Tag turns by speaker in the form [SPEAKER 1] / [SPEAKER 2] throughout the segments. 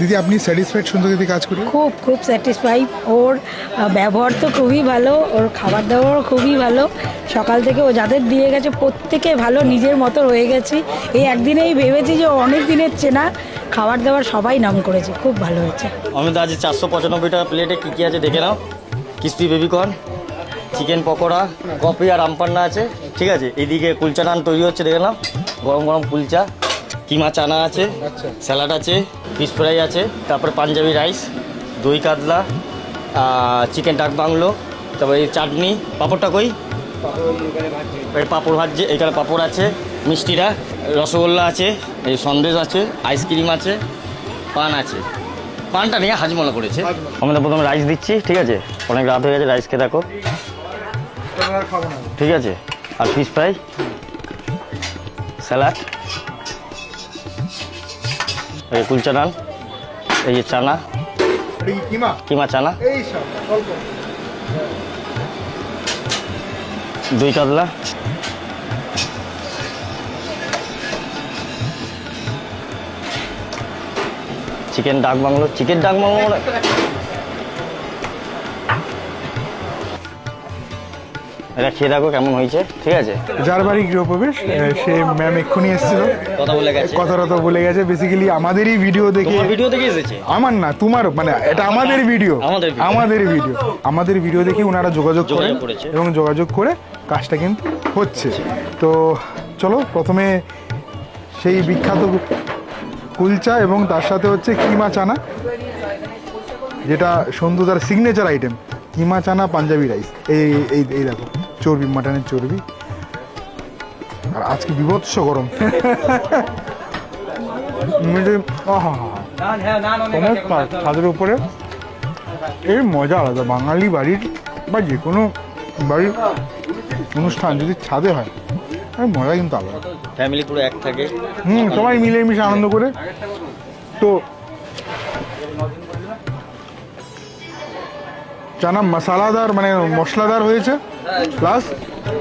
[SPEAKER 1] দিদি আপনি স্যাটিসফাইড সুন্দর দিদি কাজ করে?
[SPEAKER 2] খুব খুব স্যাটিসফাই। ওর ব্যবহার তো খুবই ভালো, ওর খাবার দাবারও খুবই ভালো। সকাল থেকে ও যাদের দিয়ে গেছে প্রত্যেকে ভালো, নিজের মতো রয়ে গেছি। এই একদিনেই ভেবেছি যে অনেক দিনের চেনা খাবার দাবার সবাই নাম করেছে, খুব ভালো হয়েছে।
[SPEAKER 3] আমি তো আজ 495 টাকা প্লেটে কী কী আছে দেখে নাও। Crispy baby corn, chicken pakora, coffee আর আমপান্না আছে, ঠিক আছে। এইদিকে কুলচা নান তৈরি হচ্ছে দেখে নাও, গরম গরম কুলচা, কিমা চানা আছে, স্যালাড আছে, ফিশ ফ্রাই আছে, তারপরে পাঞ্জাবি রাইস, দই কাতলা, চিকেন ডাক বাংলো, তারপরে এই চাটনি, পাঁপড়টা কই, পাঁপড় ভাজছে, এখানে পাঁপড় আছে, মিষ্টিরা, রসগোল্লা আছে, এই সন্দেশ আছে, আইসক্রিম আছে, পান আছে। পানটা নিয়ে হাজমলা করেছে। আমরা প্রথমে রাইস দিচ্ছি, ঠিক আছে। অনেক রাত হয়ে গেছে, রাইস খেয়ে দেখো, ঠিক আছে। আর ফিশ ফ্রাই, স্যালাড, এই কুলচা নান, এই যে চানা, কিমা চানা, দই কাতলা, চিকেন ডাক বাংলো, এটা খেয়ে দেখো কেমন হয়েছে, ঠিক আছে।
[SPEAKER 1] যার বাড়ি গৃহপ্রবেশ সে ম্যাম এক্ষুনি এসেছিল,
[SPEAKER 3] কথা বলে গেছে,
[SPEAKER 1] কথা বলে গেছে। বেসিক্যালি আমাদেরই ভিডিও দেখে,
[SPEAKER 3] ভিডিও দেখে এসেছে,
[SPEAKER 1] আমার না তোমার, মানে এটা আমাদের ভিডিও, আমাদের ভিডিও দেখে ওনারা যোগাযোগ করেছে এবং যোগাযোগ করে কাজটা কিন্তু হচ্ছে। তো চলো প্রথমে সেই বিখ্যাত কুলচা এবং তার সাথে হচ্ছে কিমা চানা, যেটা সন্ধুদার সিগনেচার আইটেম, কিমা চানা পাঞ্জাবি রাইস। এই এই এই দেখো চর্বি, মাটনের চর্বি, আর আজকে বিভৎস গরম। ছাদের উপরে এই মজা আলাদা। বাঙালি বাড়ির বা যে কোনো বাড়ির অনুষ্ঠান যদি ছাদে হয়, মজা কিন্তু আলাদা।
[SPEAKER 3] ফ্যামিলি পুরো এক থাকে,
[SPEAKER 1] সবাই মিলেমিশে আনন্দ করে। তো চানা মশলাদার, মানে মশলাদার হয়েছে, প্লাস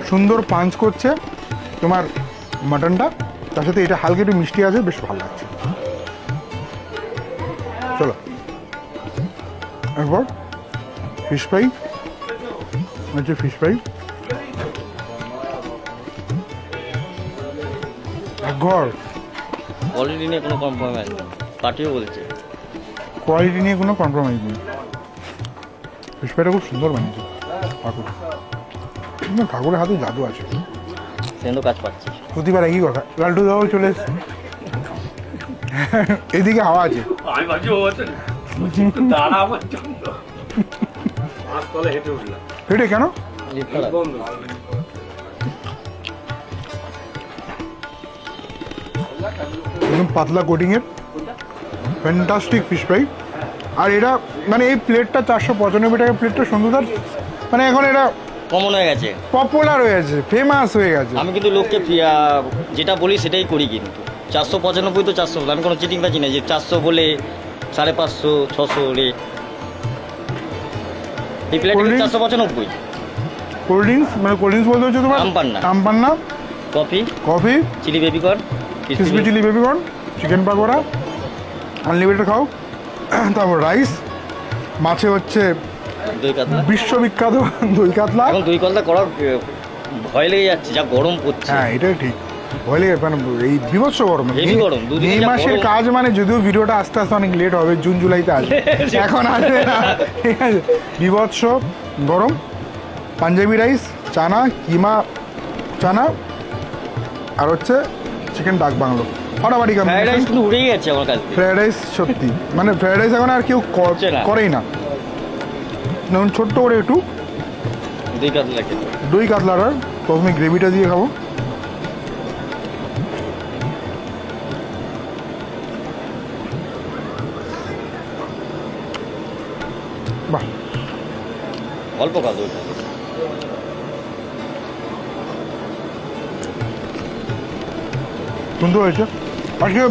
[SPEAKER 1] সুন্দর পাঞ্চ করছে তোমার মাটনটা, তার সাথে এটা হালকা একটু মিষ্টি আছে, বেশ ভালো লাগছে। চলো এরপর ফিশ ফ্রাই হচ্ছে, ফিশ ফ্রাই ঘর।
[SPEAKER 3] কোয়ালিটি নিয়ে কোনো কম্প্রোমাইজ নেই, পার্টিও বলছে
[SPEAKER 1] কোয়ালিটি নিয়ে কোনো কম্প্রোমাইজ নেই। ফিশ ফ্রাইটা খুব সুন্দর বানিয়েছে ঠাকুর, ঠাকুরের হাতে জাদু আছে,
[SPEAKER 3] সেও কাজ পাচ্ছে।
[SPEAKER 1] প্রতিবার একই কথা। লাল্টু দাও চলে এসছে, এদিকে হাওয়া আছে। হেঁটে কেন? একদম পাতলা কোটিংয়ের ফ্যান্টাস্টিক ফিশ ফ্রাই। আর এটা মানে এই প্লেটটা 495 টাকা প্লেটটা সন্ধ্যুদার, মানে এখন এটা
[SPEAKER 3] কমন হয়ে গেছে,
[SPEAKER 1] পপুলার হয়ে গেছে, ফেমাস হয়ে গেছে।
[SPEAKER 3] আমি কিন্তু লোককে যেটা বলি সেটাই করি, কিন্তু 495 তো 400, আমি কোনো চিটিং পাচ্ছি না যে 400 বলে 550, 600 রেট। এই প্লেট 495।
[SPEAKER 1] কোল্ড ড্রিঙ্কস, মানে কোল্ড ড্রিঙ্কস বলতে হচ্ছে তোমার aam panna, coffee,
[SPEAKER 3] chilli baby corn,
[SPEAKER 1] crispy chilli baby corn, chicken pakora, unlimited খাও। তারপর রাইস, মাছে হচ্ছে
[SPEAKER 3] দই কাতলা,
[SPEAKER 1] বিশ্ববিখ্যাত দই কাতলা।
[SPEAKER 3] এখন দই কাতলা করার ভয় লেগে যাচ্ছে, যা গরম পড়ছে।
[SPEAKER 1] হ্যাঁ এটাই ঠিক, ভয় লেগে, মানে এই বিভৎস গরম, এই মাসের কাজ। মানে যদিও ভিডিওটা আস্তে আস্তে অনেক লেট হবে, জুন জুলাইতে আসবে, এখন আসবে না, ঠিক আছে। বিভৎস গরম, পাঞ্জাবি রাইস, চানা, কিমা চানা, আর হচ্ছে চিকেন ডাক বাংলো, ফাটাফাটি
[SPEAKER 3] ফ্রাইড রাইস কিন্তু উড়ে গেছে আমার কাছে।
[SPEAKER 1] ফ্রাইড রাইস সত্যি, মানে ফ্রাইড রাইস এখন আর কেউ করেই না। যেমন ছোট্ট করে একটু দই কাতলার, প্রথমে গ্রেভিটা দিয়ে খাবো। বাহ,
[SPEAKER 3] অল্প খাওয়া দই,
[SPEAKER 1] সুন্দর হয়েছে। আজকে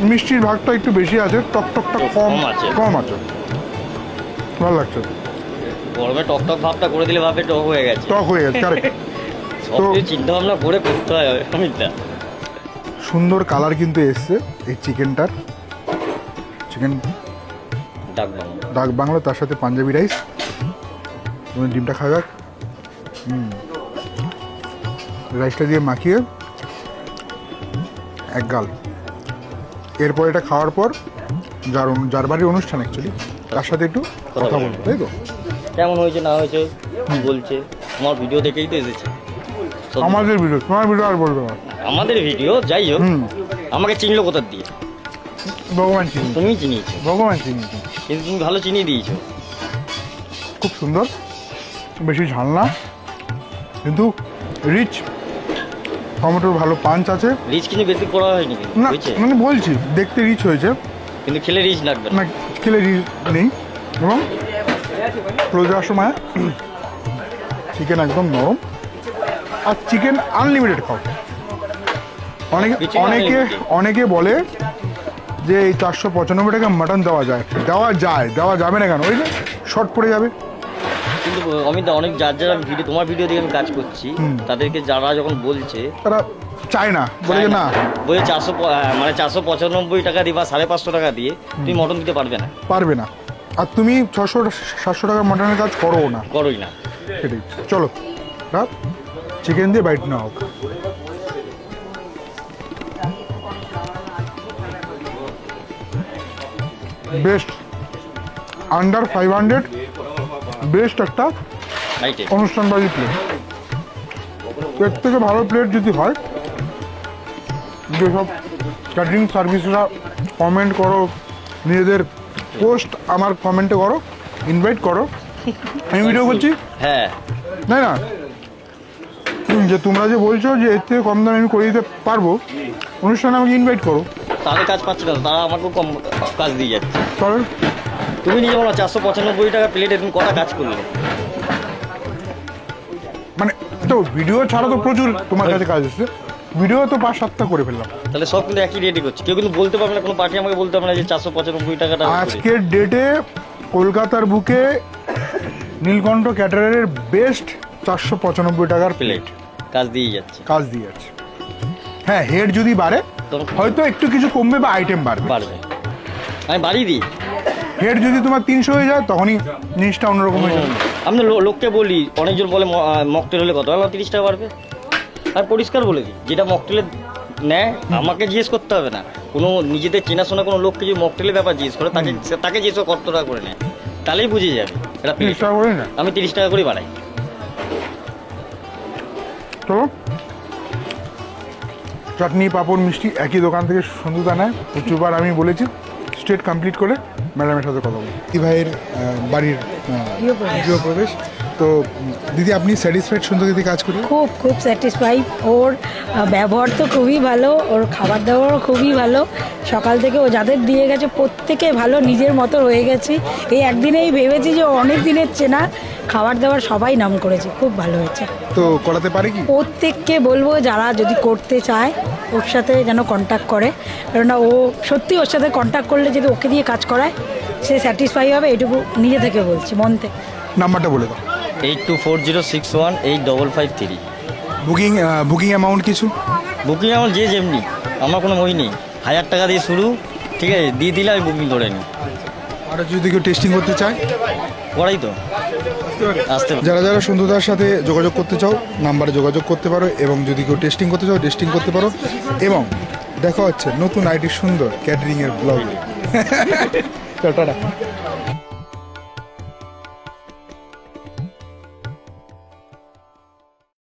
[SPEAKER 1] মিষ্টির ভাগটা একটু বেশি আছে, টকটা কম আছে, ভালো লাগছে।
[SPEAKER 3] গরমে টক ভাবটা করে দিলে ভাবে টক হয়ে গেছে,
[SPEAKER 1] কারেক্ট।
[SPEAKER 3] তো চিন্তা ভাবনা করে করতে হয় অমিতদা।
[SPEAKER 1] সুন্দর কালার কিন্তু এসছে এই চিকেনটার, চিকেন ডাক বাংলো, তার সাথে পাঞ্জাবি রাইস। তুমি ডিমটা খাওয়া যাক। রাইসটা দিয়ে মাখিয়ে এক গাল। এরপর এটা খাওয়ার পর যার বাড়ির অনুষ্ঠান অ্যাকচুয়ালি, তার সাথে একটু কথা বলবো, তাই তো?
[SPEAKER 3] কেমন হয়েছে না হয়েছে বলছে, আমার ভিডিও দেখেই তো এসেছে।
[SPEAKER 1] আমাদের ভিডিও, তোমার ভিডিও আর বলবে না।
[SPEAKER 3] আমাদের ভিডিও যাই হোক, আমাকে চিনলো কোথার দিয়ে?
[SPEAKER 1] ভগবান চিনি,
[SPEAKER 3] তুমি চিনিয়েছো,
[SPEAKER 1] ভগবান চিনিয়েছে।
[SPEAKER 3] কিন্তু তুমি ভালো চিনিয়ে দিয়েছো।
[SPEAKER 1] খুব সুন্দর, বেশি ঝাল না, কিন্তু রিচ। টমেটোর ভালো পাঞ্চ আছে।
[SPEAKER 3] রিচ কিন্তু বেশি করা হয়নি কিন্তু,
[SPEAKER 1] না
[SPEAKER 3] বুঝছে?
[SPEAKER 1] মানে বলছি দেখতে রিচ হয়েছে,
[SPEAKER 3] কিন্তু খেলে রিচ লাগবে না।
[SPEAKER 1] না খেলে রিচ নেই। এবং ক্লোজ যাওয়ার সময় চিকেন একদম নরম, আর চিকেন আনলিমিটেড খাও। অনেকে বলে যে এই 495 টাকা মাটন দেওয়া যাবে না কেন? ওই যে শর্ট পড়ে যাবে।
[SPEAKER 3] কিন্তু অমিত অনেক যারা ভিডিও, তোমার ভিডিও দেখে আমি কাজ করছি, তাদেরকে যারা যখন বলছে
[SPEAKER 1] তারা চায় না, বলে যে না,
[SPEAKER 3] বলে 495 টাকা দিয়ে বা 550 টাকা দিয়ে তুমি মটন দিতে পারবে না।
[SPEAKER 1] আর তুমি 600-700 টাকা মাটনের কাজ করোই না। সেটাই। চলো চিকেন দিয়ে বাইট না হোক। বেস্ট, আন্ডার 500, বেস্ট একটা অনুষ্ঠান বাড়ির প্লেট। এর থেকে ভালো প্লেট যদি হয়, যেসব ক্যাটারিং সার্ভিসরা কমেন্ট করো, নিজেদের পোস্ট আমার কমেন্টে করো, ইনভাইট করো। আমি ভিডিও করছি,
[SPEAKER 3] হ্যাঁ,
[SPEAKER 1] তাই না? যে তোমরা যে বলছো যে এর থেকে কম দামে আমি করে দিতে পারবো, অনুষ্ঠানে আমাকে ইনভাইট করো।
[SPEAKER 3] তাদের কাজ পাচ্ছে না, তারা আমাকেও কম কাজ দিয়ে যাচ্ছে।
[SPEAKER 1] তাহলে
[SPEAKER 3] তুমি নিজে বলো 495 টাকা প্লেটে তুমি কটা কাজ করলে?
[SPEAKER 1] মানে তো ভিডিও ছাড়া তো প্রচুর তোমার কাছে কাজ এসছে, ভিডিও তো 5-7টা করে ফেললাম।
[SPEAKER 3] তাহলে সব কিন্তু একই রেডি করছে, কেউ কিন্তু বলতে পারবে না, কোনো পার্টি আমাকে বলতে পারবে না যে 495 টাকাটা।
[SPEAKER 1] আজকের ডেটে কলকাতার বুকে নীলকণ্ঠ ক্যাটারারের বেস্ট 495 টাকার
[SPEAKER 3] প্লেট কাজ দিয়ে যাচ্ছে।
[SPEAKER 1] হ্যাঁ, হেড যদি বাড়ে হয়তো একটু কিছু কমবে বা আইটেম বাড়বে।
[SPEAKER 3] আমি বাড়িয়ে দিই।
[SPEAKER 1] হেড যদি তোমার 300 হয়ে যায়, তখনই জিনিসটা অন্যরকম হয়ে যাবে।
[SPEAKER 3] আমি লোককে বলি, অনেকজন বলে মকটেল হলে কত, আমার 30 টাকা বাড়বে। আর পরিষ্কার বলে দিই, যেটা মকটেলে নেয় আমাকে জিজ্ঞেস করতে হবে না। কোনো নিজেদের চেনাশোনা কোনো লোককে যদি মকটেলের ব্যাপার জিজ্ঞেস করে, তাকে জিজ্ঞেস কত টাকা করে নেয়, তাহলেই বুঝে যাবে এটা
[SPEAKER 1] 30 টাকা করে না।
[SPEAKER 3] আমি 30 টাকা করে বাড়াই।
[SPEAKER 1] চলো, চাটনি পাঁপড় মিষ্টি একই দোকান থেকে সন্ধ্যা নেয় প্রচুরবার। আমি বলেছি স্টেট কমপ্লিট করে ম্যাডামের সাথে কথা বলি। দিদি ভাইয়ের বাড়ির গৃহপ্রবেশ। তো দিদি, আপনি স্যাটিসফাইড সুন্দর দিদি কাজ করি?
[SPEAKER 2] খুব স্যাটিসফাইড। ওর ব্যবহার তো খুবই ভালো, ওর খাবার দাবারও খুবই ভালো। সকাল থেকে ও যাদের দিয়ে গেছে প্রত্যেকে ভালো, নিজের মতো হয়ে গেছি। এই একদিনেই ভেবেছি যে অনেক দিনের চেনা, খাবার দাবার সবাই নাম করেছে, খুব ভালো হয়েছে।
[SPEAKER 1] তো করাতে পারে কি?
[SPEAKER 2] প্রত্যেককে বলবো যারা যদি করতে চায় ওর সাথে যেন কন্ট্যাক্ট করে, কেননা ও সত্যি ওর সাথে কন্ট্যাক্ট করলে যদি ওকে দিয়ে কাজ করায় সে স্যাটিসফাই হবে, এটুকু নিজে থেকে বলছি, মন থেকে।
[SPEAKER 1] নাম্বারটা বলে দাও।
[SPEAKER 3] 8240618553।
[SPEAKER 1] বুকিং অ্যামাউন্ট কিছু?
[SPEAKER 3] বুকিং আমার যে যেমনি, আমার কোনো মই নেই। 1000 টাকা দিয়ে শুরু, ঠিক আছে, দিয়ে দিলে আমি বুকিং করে নিই।
[SPEAKER 1] আর যদি কেউ টেস্টিং করতে চায়?
[SPEAKER 3] করাই তো, আসতে
[SPEAKER 1] যারা সন্ধ্যদার সাথে যোগাযোগ করতে চাও, নাম্বারে যোগাযোগ করতে পারো। এবং যদি কেউ টেস্টিং করতে চাও, টেস্টিং করতে পারো। এবং দেখা হচ্ছে নতুন আইটি সুন্দর ক্যাটারিংয়ের ব্লগে। টাটা।